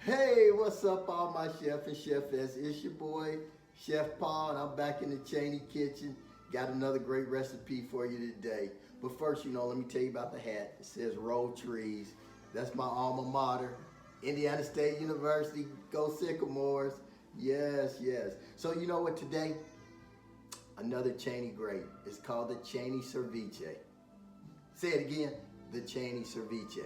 Hey, what's up, all my chef and chefess? It's your boy, Chef Paul, and I'm back in the Chaney kitchen. Got another great recipe for you today. But first, let me tell you about the hat. It says Roll Trees. That's my alma mater, Indiana State University. Go Sycamores. Yes, yes. So you know what today? Another Chaney great. It's called the Chaney Ceviche. Say it again, the Chaney Ceviche.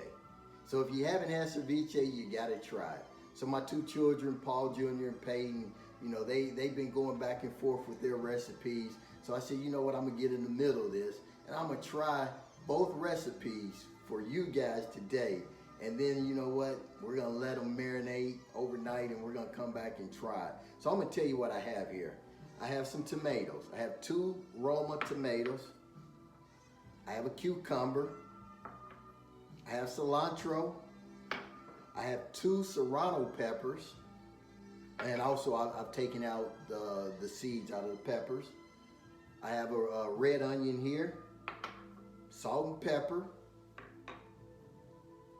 So if you haven't had ceviche, you gotta try it. So my two children, Paul Jr. and Peyton, they've been going back and forth with their recipes. So I said, you know what, I'm gonna get in the middle of this and I'm gonna try both recipes for you guys today. And then you know what, we're gonna let them marinate overnight and we're gonna come back and try it. So I'm gonna tell you what I have here. I have some tomatoes. I have 2 Roma tomatoes. I have a cucumber. I have cilantro. I have 2 serrano peppers. And also I've taken out the seeds out of the peppers. I have a red onion here, salt and pepper.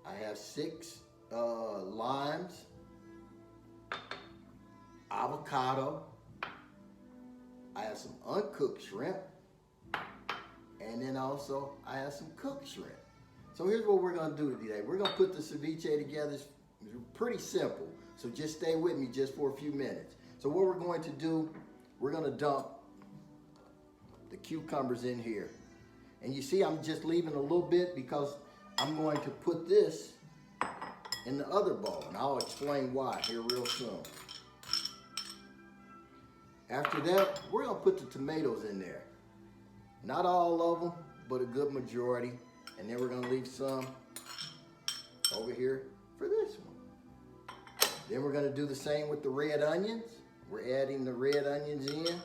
I have 6 limes, avocado. I have some uncooked shrimp. And then also I have some cooked shrimp. So here's what we're gonna do today. We're gonna put the ceviche together. It's pretty simple. So just stay with me just for a few minutes. So what we're going to do, we're gonna dump the cucumbers in here. And you see I'm just leaving a little bit because I'm going to put this in the other bowl. And I'll explain why here real soon. After that, we're gonna put the tomatoes in there. Not all of them, but a good majority. And then we're gonna leave some over here for this one. Then we're gonna do the same with the red onions. We're adding the red onions in.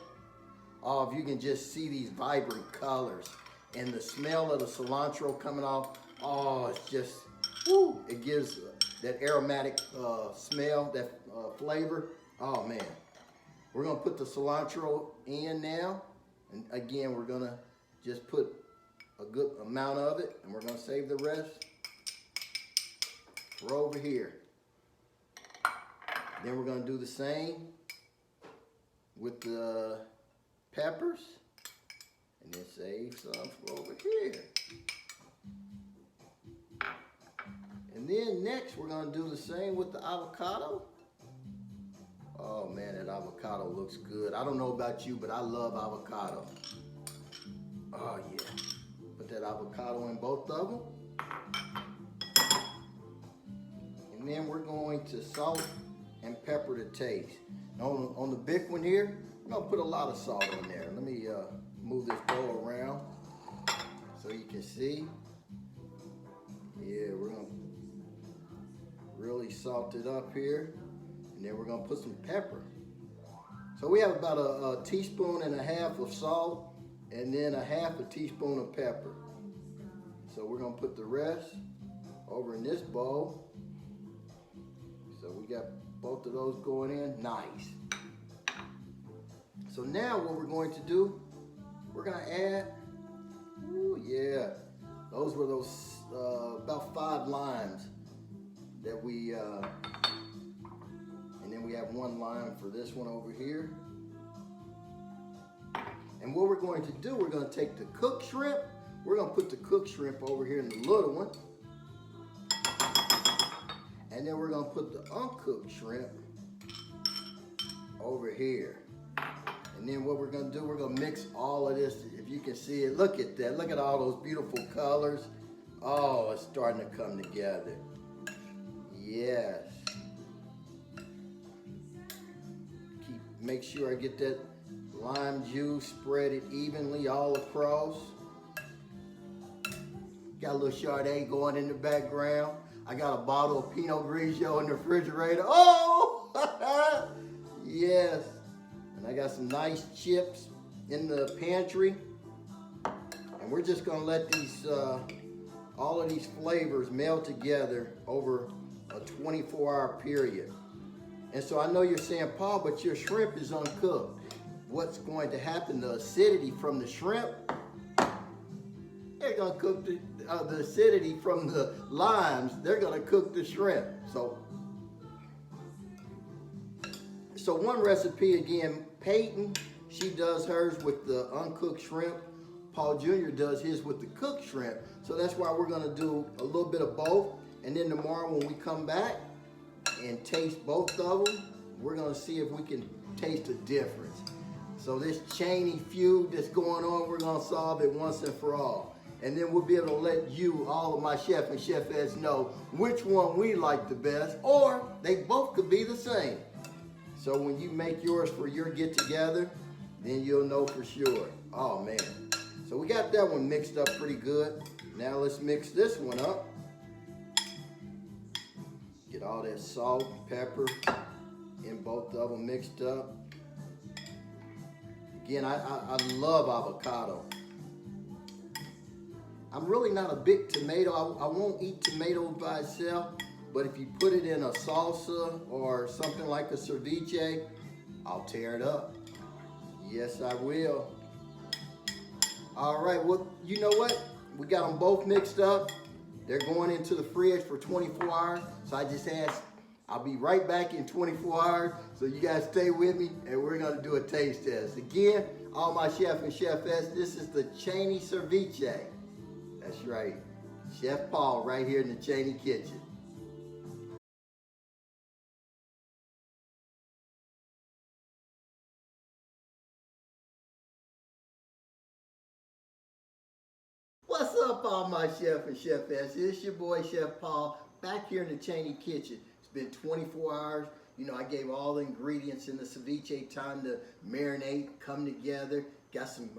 Oh, if you can just see these vibrant colors and the smell of the cilantro coming off, oh, it's just, woo, it gives that aromatic smell, that flavor. Oh man. We're gonna put the cilantro in now. And again, we're gonna just put a good amount of it, and we're gonna save the rest for over here. Then we're gonna do the same with the peppers, and then save some for over here. And then next, we're gonna do the same with the avocado. Oh man, that avocado looks good. I don't know about you, but I love avocado. Oh yeah. Put that avocado in both of them. And then we're going to salt and pepper to taste. Now on the big one here, I'm gonna put a lot of salt on there. Let me move this bowl around so you can see. Yeah, we're gonna really salt it up here. And then we're gonna put some pepper. So we have about a teaspoon and a half of salt and then a half a teaspoon of pepper. So we're gonna put the rest over in this bowl. So we got both of those going in, nice. So now what we're going to do, we're gonna add, ooh yeah, those were those about 5 limes that we, and then we have 1 lime for this one over here. And what we're going to do, we're going to take the cooked shrimp. We're going to put the cooked shrimp over here in the little one. And then we're going to put the uncooked shrimp over here. And then what we're going to do, we're going to mix all of this. If you can see it, look at that. Look at all those beautiful colors. Oh, it's starting to come together. Yes. Make sure I get that lime juice, spread it evenly all across. Got a little Chardonnay going in the background. I got a bottle of Pinot Grigio in the refrigerator. Oh, yes. And I got some nice chips in the pantry. And we're just gonna let these, all of these flavors meld together over a 24-hour period. And so I know you're saying, Paul, but your shrimp is uncooked. What's going to happen, the acidity from the shrimp, they're gonna cook the acidity from the limes, they're gonna cook the shrimp. So So one recipe again, Peyton, she does hers with the uncooked shrimp. Paul Jr. does his with the cooked shrimp. So that's why we're gonna do a little bit of both. And then tomorrow when we come back and taste both of them, we're gonna see if we can taste the difference. So this Chaney feud that's going on, we're gonna solve it once and for all. And then we'll be able to let you, all of my chef and chefettes, know which one we like the best, or they both could be the same. So when you make yours for your get together, then you'll know for sure. Oh man. So we got that one mixed up pretty good. Now let's mix this one up. Get all that salt, pepper in both of them mixed up. Again, I love avocado. I'm really not a big tomato. I won't eat tomatoes by itself, but if you put it in a salsa or something like a ceviche, I'll tear it up. Yes, I will. All right, well, you know what? We got them both mixed up. They're going into the fridge for 24 hours. So I just asked, I'll be right back in 24 hours. So you guys stay with me and we're gonna do a taste test. Again, all my chef and chefettes, this is the Chaney Ceviche. That's right, Chef Paul right here in the Chaney kitchen. What's up, all my chef and chefettes? It's your boy, Chef Paul, back here in the Chaney kitchen. It's been 24 hours. You know, I gave all the ingredients in the ceviche time to marinate, come together.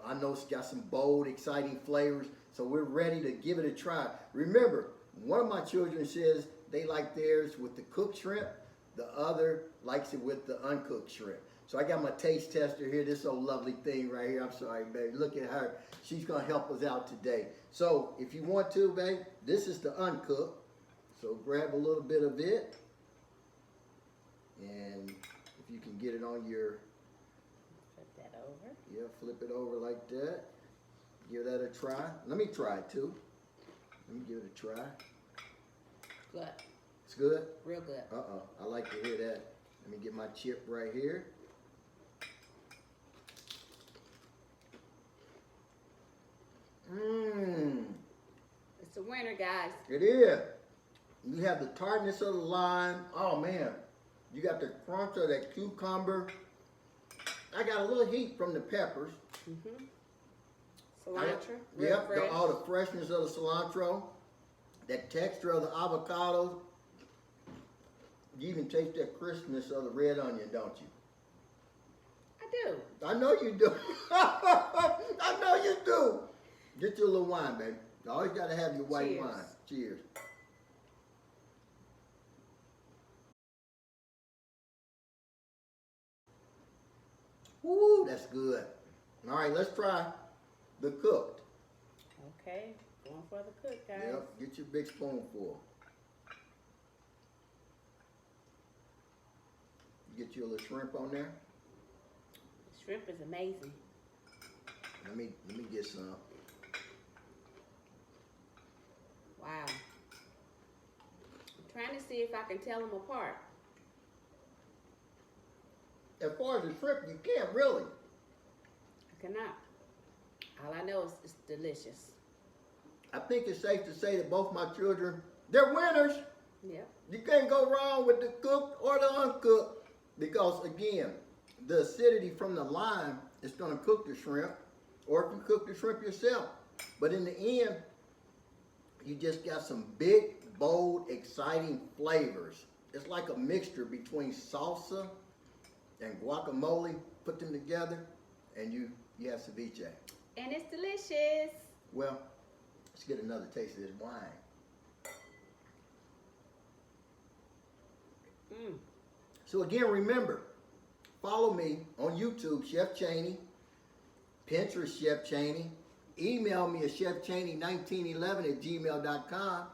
I know it's got some bold, exciting flavors. So we're ready to give it a try. Remember, one of my children says they like theirs with the cooked shrimp. The other likes it with the uncooked shrimp. So I got my taste tester here, this old lovely thing right here. I'm sorry, baby. Look at her. She's going to help us out today. So if you want to, babe, this is the uncooked. So grab a little bit of it. And if you can get it on your... Flip that over. Yeah, flip it over like that. Give that a try. Let me try it too. Let me give it a try. Good. It's good? Real good. Uh-oh. I like to hear that. Let me get my chip right here. Mmm. It's a winner, guys. It is. You have the tartness of the lime. Oh, man. You got the crunch of that cucumber. I got a little heat from the peppers. Mm-hmm. Cilantro. Real Yep, fresh. all the freshness of the cilantro. That texture of the avocados. You even taste that crispness of the red onion, don't you? I do. I know you do. I know you do. Get your little wine, baby. You always got to have your white Cheers. wine. Cheers. Woo, that's good. All right, let's try the cooked. Okay, going for the cook, guys. Yep, get your big spoonful. Get you a little shrimp on there. The shrimp is amazing. Let me get some. Wow. I'm trying to see if I can tell them apart. As far as the shrimp, you can't really. I cannot. All I know is it's delicious. I think it's safe to say that both my children, they're winners. Yep. You can't go wrong with the cooked or the uncooked because, again, the acidity from the lime is going to cook the shrimp, or if you cook the shrimp yourself. But in the end, you just got some big, bold, exciting flavors. It's like a mixture between salsa and guacamole. Put them together, and you have ceviche. And it's delicious. Well, let's get another taste of this wine. Mm. So again, remember, follow me on YouTube, Chef Chaney, Pinterest, Chef Chaney. Email me at chefchaney1911@gmail.com.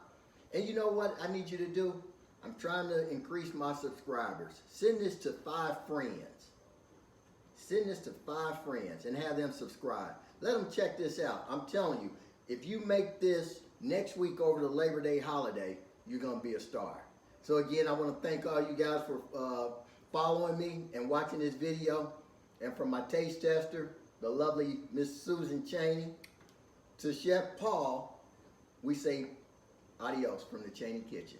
And you know what I need you to do? I'm trying to increase my subscribers. Send this to 5 friends. Send this to 5 friends and have them subscribe. Let them check this out. I'm telling you, if you make this next week over the Labor Day holiday, you're going to be a star. So again, I want to thank all you guys for following me and watching this video. And from my taste tester, the lovely Miss Susan Chaney, to Chef Paul, we say adios from the Chaney Kitchen.